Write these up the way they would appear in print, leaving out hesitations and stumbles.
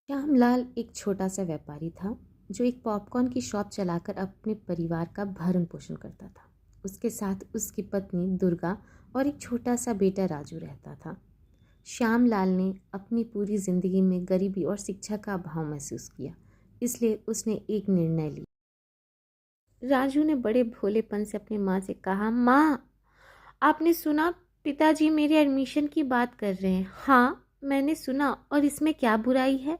श्यामलाल एक छोटा सा व्यापारी था जो एक पॉपकॉर्न की शॉप चलाकर अपने परिवार का भरण पोषण करता था। उसके साथ उसकी पत्नी दुर्गा और एक छोटा सा बेटा राजू रहता था। श्यामलाल ने अपनी पूरी जिंदगी में गरीबी और शिक्षा का अभाव महसूस किया, इसलिए उसने एक निर्णय लिया। राजू ने बड़े भोलेपन से अपनी माँ से कहा, माँ, आपने सुना पिताजी मेरे एडमिशन की बात कर रहे हैं। हाँ, मैंने सुना, और इसमें क्या बुराई है?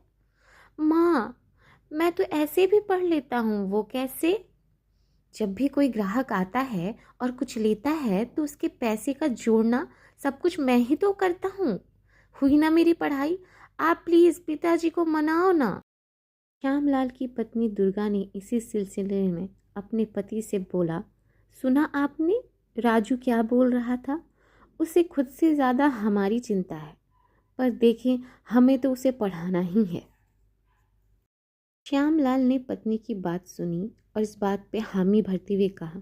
माँ, मैं तो ऐसे भी पढ़ लेता हूँ। वो कैसे? जब भी कोई ग्राहक आता है और कुछ लेता है तो उसके पैसे का जोड़ना सब कुछ मैं ही तो करता हूँ। हुई ना मेरी पढ़ाई। आप प्लीज़ पिताजी को मनाओ ना। श्यामलाल की पत्नी दुर्गा ने इसी सिलसिले में अपने पति से बोला, सुना आपने राजू क्या बोल रहा था? उसे खुद से ज़्यादा हमारी चिंता है, पर देखें, हमें तो उसे पढ़ाना ही है। श्यामलाल ने पत्नी की बात सुनी और इस बात पे हामी भरते हुए कहा,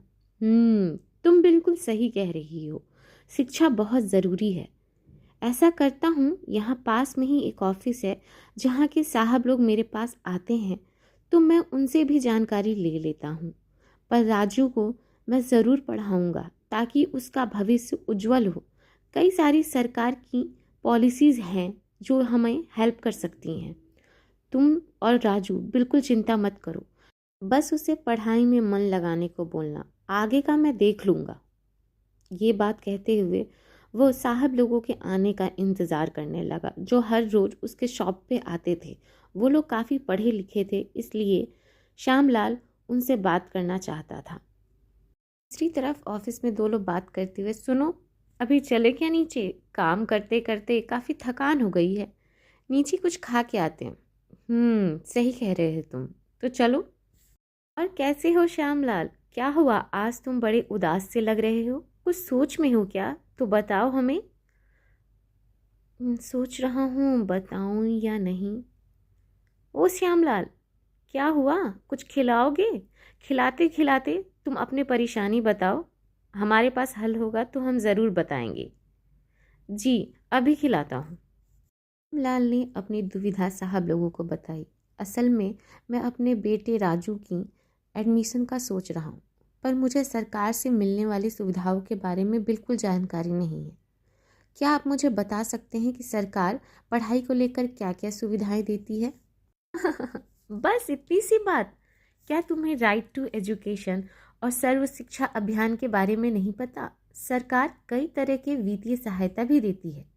तुम बिल्कुल सही कह रही हो। शिक्षा बहुत ज़रूरी है। ऐसा करता हूँ, यहाँ पास में ही एक ऑफिस है जहाँ के साहब लोग मेरे पास आते हैं, तो मैं उनसे भी जानकारी ले लेता हूँ। पर राजू को मैं ज़रूर पढ़ाऊँगा ताकि उसका भविष्य उज्जवल हो। कई सारी सरकार की पॉलिसीज़ हैं जो हमें हेल्प कर सकती हैं। तुम और राजू बिल्कुल चिंता मत करो, बस उसे पढ़ाई में मन लगाने को बोलना, आगे का मैं देख लूँगा। ये बात कहते हुए वो साहब लोगों के आने का इंतज़ार करने लगा जो हर रोज़ उसके शॉप पे आते थे। वो लोग काफ़ी पढ़े लिखे थे, इसलिए श्यामलाल उनसे बात करना चाहता था। दूसरी तरफ ऑफिस में दो लोग बात करते हुए, सुनो, अभी चले क्या नीचे? काम करते करते काफ़ी थकान हो गई है, नीचे कुछ खा के आते हैं। सही कह रहे हो तुम, तो चलो। और कैसे हो श्यामलाल? क्या हुआ, आज तुम बड़े उदास से लग रहे हो? कुछ सोच में हो क्या? तो बताओ हमें। सोच रहा हूँ बताऊँ या नहीं। ओ श्यामलाल, क्या हुआ? कुछ खिलाओगे? खिलाते खिलाते तुम अपनी परेशानी बताओ, हमारे पास हल होगा तो हम ज़रूर बताएंगे। जी, अभी खिलाता हूँ। लाल ने अपनी दुविधा साहब लोगों को बताई। असल में मैं अपने बेटे राजू की एडमिशन का सोच रहा हूँ, पर मुझे सरकार से मिलने वाली सुविधाओं के बारे में बिल्कुल जानकारी नहीं है। क्या आप मुझे बता सकते हैं कि सरकार पढ़ाई को लेकर क्या क्या सुविधाएं देती है? बस इतनी सी बात? क्या तुम्हें राइट टू एजुकेशन और सर्व शिक्षा अभियान के बारे में नहीं पता? सरकार कई तरह के वित्तीय सहायता भी देती है।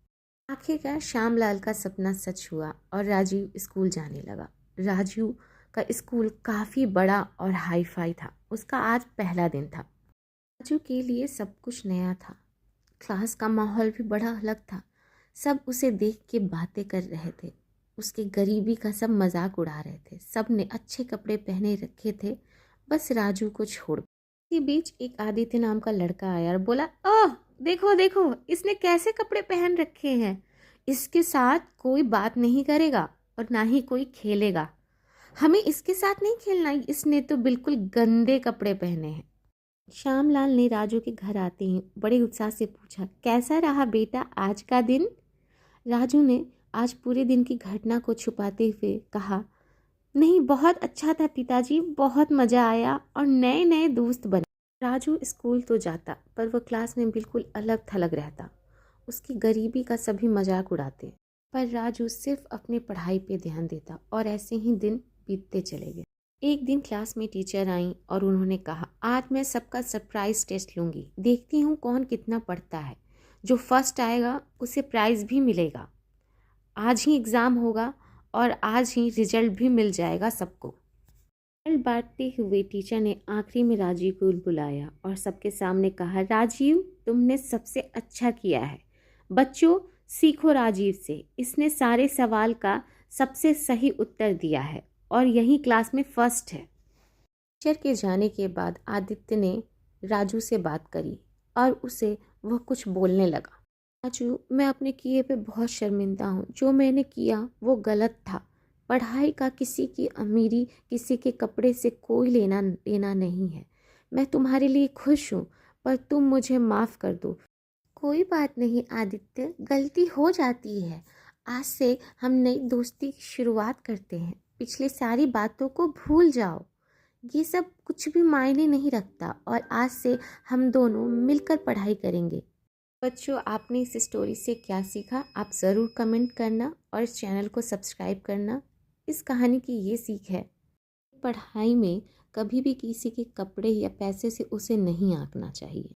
आखिरकार श्यामलाल का सपना सच हुआ और राजीव स्कूल जाने लगा। राजू का स्कूल काफ़ी बड़ा और हाई फाई था। उसका आज पहला दिन था। राजू के लिए सब कुछ नया था। क्लास का माहौल भी बड़ा अलग था। सब उसे देख के बातें कर रहे थे। उसके गरीबी का सब मजाक उड़ा रहे थे। सब ने अच्छे कपड़े पहने रखे थे, बस राजू को छोड़। इसी बीच एक आदित्य नाम का लड़का आया और बोला, ओह देखो देखो, इसने कैसे कपड़े पहन रखे हैं। इसके साथ कोई बात नहीं करेगा और ना ही कोई खेलेगा। हमें इसके साथ नहीं खेलना, इसने तो बिल्कुल गंदे कपड़े पहने हैं। श्यामलाल ने राजू के घर आते ही बड़े उत्साह से पूछा, कैसा रहा बेटा आज का दिन? राजू ने आज पूरे दिन की घटना को छुपाते हुए कहा, नहीं, बहुत अच्छा था पिताजी, बहुत मज़ा आया और नए नए दोस्त बने। राजू स्कूल तो जाता, पर वह क्लास में बिल्कुल अलग थलग रहता। उसकी गरीबी का सभी मजाक उड़ाते, पर राजू सिर्फ अपनी पढ़ाई पे ध्यान देता और ऐसे ही दिन बीतते चले गए। एक दिन क्लास में टीचर आई और उन्होंने कहा, आज मैं सबका सरप्राइज टेस्ट लूँगी, देखती हूँ कौन कितना पढ़ता है। जो फर्स्ट आएगा उसे प्राइज़ भी मिलेगा। आज ही एग्ज़ाम होगा और आज ही रिजल्ट भी मिल जाएगा सबको। रिजल्ट बांटते हुए टीचर ने आखिरी में राजीव को बुलाया और सबके सामने कहा, राजीव, तुमने सबसे अच्छा किया है। बच्चों, सीखो राजीव से, इसने सारे सवाल का सबसे सही उत्तर दिया है और यही क्लास में फर्स्ट है। टीचर के जाने के बाद आदित्य ने राजू से बात करी और उसे वह कुछ बोलने लगा। राजू, मैं अपने किए पे बहुत शर्मिंदा हूँ। जो मैंने किया वो गलत था। पढ़ाई का किसी की अमीरी, किसी के कपड़े से कोई लेना देना नहीं है। मैं तुम्हारे लिए खुश हूँ, पर तुम मुझे माफ़ कर दो। कोई बात नहीं आदित्य, गलती हो जाती है। आज से हम नई दोस्ती की शुरुआत करते हैं। पिछली सारी बातों को भूल जाओ, ये सब कुछ भी मायने नहीं रखता और आज से हम दोनों मिलकर पढ़ाई करेंगे। बच्चों, आपने इस स्टोरी से क्या सीखा आप ज़रूर कमेंट करना और इस चैनल को सब्सक्राइब करना। इस कहानी की ये सीख है, पढ़ाई में कभी भी किसी के कपड़े या पैसे से उसे नहीं आंकना चाहिए।